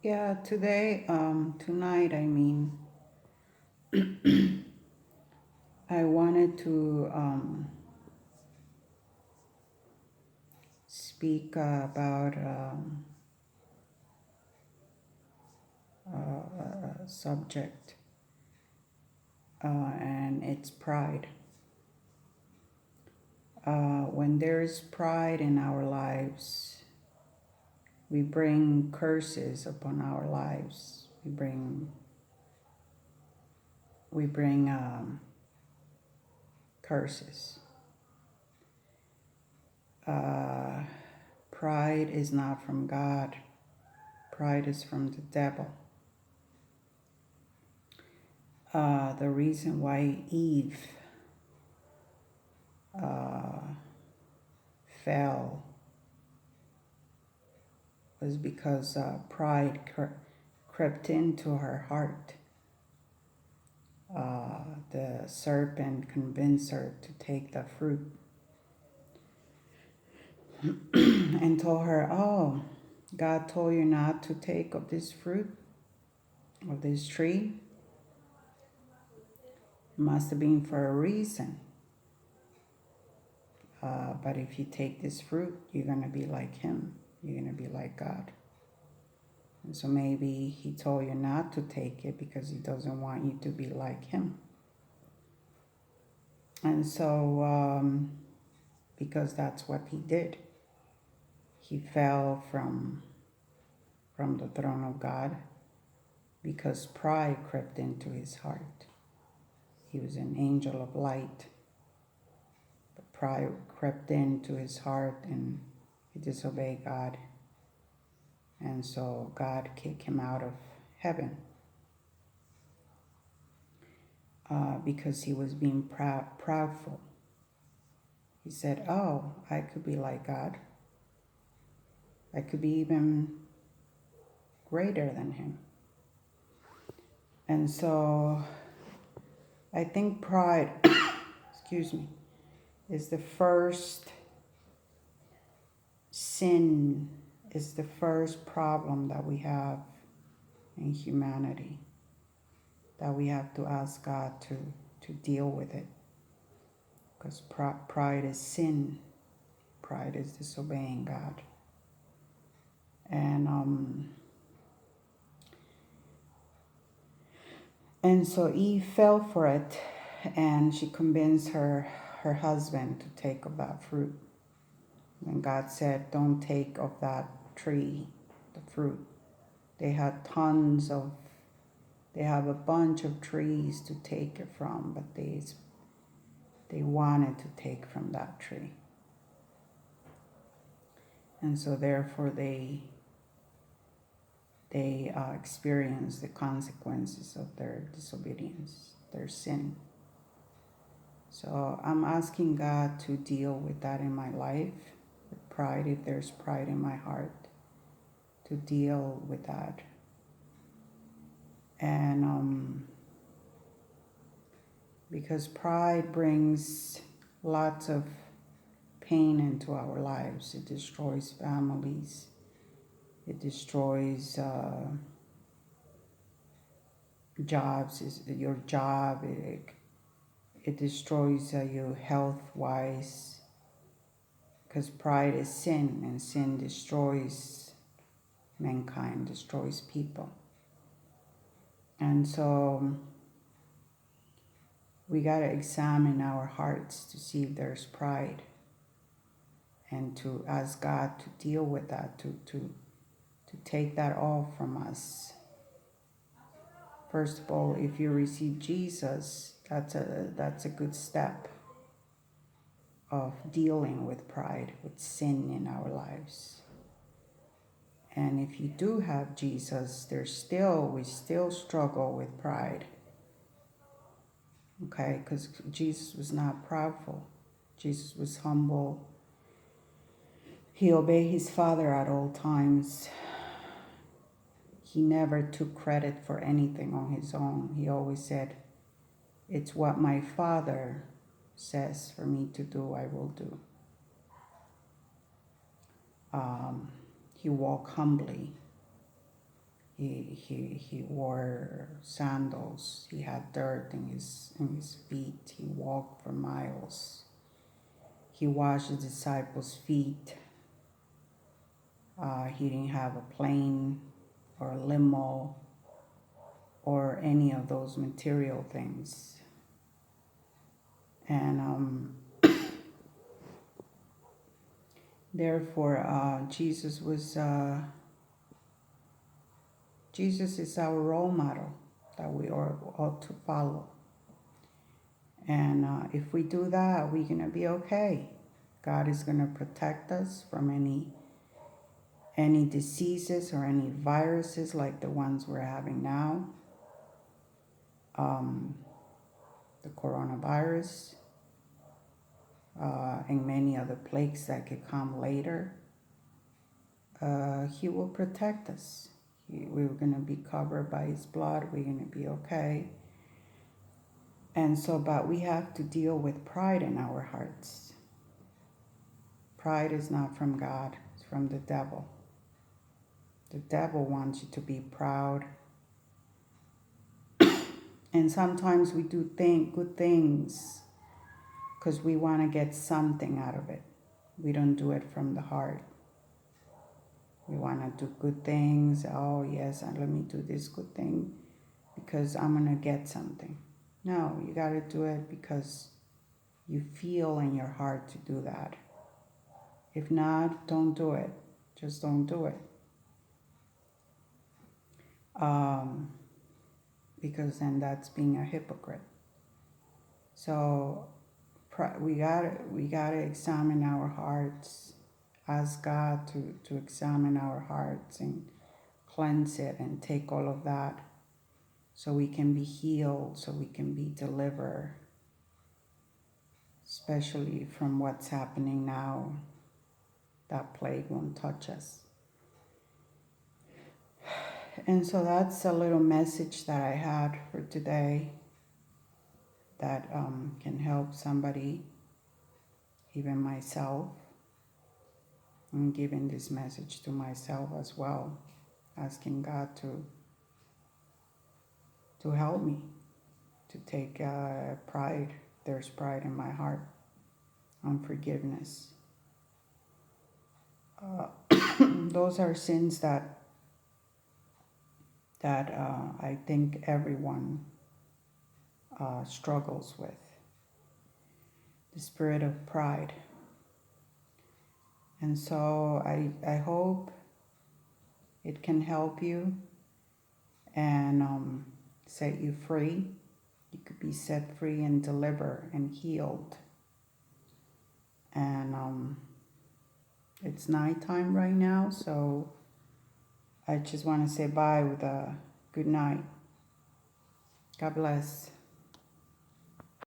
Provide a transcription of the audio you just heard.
Yeah, tonight, I wanted to speak about a subject, and it's pride. When there is pride in our lives, we bring curses upon our lives. We bring curses. Uh, Pride is not from God. Pride is from the devil. The reason why Eve uh, fell was because pride crept into her heart. The serpent convinced her to take the fruit and told her, "Oh, God told you not to take of this fruit, of this tree. It must have been for a reason. But if you take this fruit, you're going to be like him. You're going to be like God." And so maybe he told you not to take it because he doesn't want you to be like him. And so, because that's what he did, he fell from the throne of God because pride crept into his heart. He was an angel of light, but pride crept into his heart and he disobeyed God. And so God kicked him out of heaven because he was being proudful. He said, "Oh, I could be like God. I could be even greater than him." And so I think pride, excuse me, is the first sin, is the first problem that we have in humanity, that we have to ask God to deal with it. Because pride is sin. Pride is disobeying God. And so Eve fell for it, and she convinced her husband to take of that fruit. And God said, "Don't take of that tree, the fruit." They had they have a bunch of trees to take it from, but they wanted to take from that tree. And so therefore they experienced the consequences of their disobedience, their sin. So I'm asking God to deal with that in my life, with pride, if there's pride in my heart, to deal with that. And because pride brings lots of pain into our lives. It destroys families. It destroys jobs. Your job. It destroys you health-wise. Because pride is sin, and sin destroys mankind, destroys people. And so we got to examine our hearts to see if there's pride, and to ask God to deal with that, to take that off from us. First of all, if you receive Jesus, that's a good step of dealing with pride, with sin in our lives. And if you do have Jesus, we still struggle with pride. Okay, because Jesus was not proudful. Jesus was humble. He obeyed his Father at all times. He never took credit for anything on his own. He always said, "It's what my Father says for me to do, I will do." He walked humbly. He wore sandals. He had dirt in his feet. He walked for miles. He washed the disciples' feet. He didn't have a plane or a limo or any of those material things. And therefore, Jesus is our role model that we ought to follow. And if we do that, we're going to be okay. God is going to protect us from any diseases or any viruses like the ones we're having now. The coronavirus, and many other plagues that could come later. He will protect us. We're going to be covered by his blood. We're going to be okay. And so, but we have to deal with pride in our hearts. Pride is not from God, it's from the devil. The devil wants you to be proud. And sometimes we do good things because we want to get something out of it. We don't do it from the heart. We want to do good things. Oh, yes, let me do this good thing because I'm going to get something. No, you got to do it because you feel in your heart to do that. If not, don't do it. Just don't do it. Because then that's being a hypocrite. So we gotta examine our hearts. Ask God to examine our hearts and cleanse it and take all of that so we can be healed, so we can be delivered, especially from what's happening now. That plague won't touch us. And so that's a little message that I had for today that can help somebody, even myself. I'm giving this message to myself as well, asking God to help me, to take pride. There's pride in my heart, unforgiveness. Those are sins that I think everyone struggles with. The spirit of pride. And so I hope it can help you and set you free. You could be set free and delivered and healed. And it's nighttime right now, so I just want to say bye with a good night. God bless.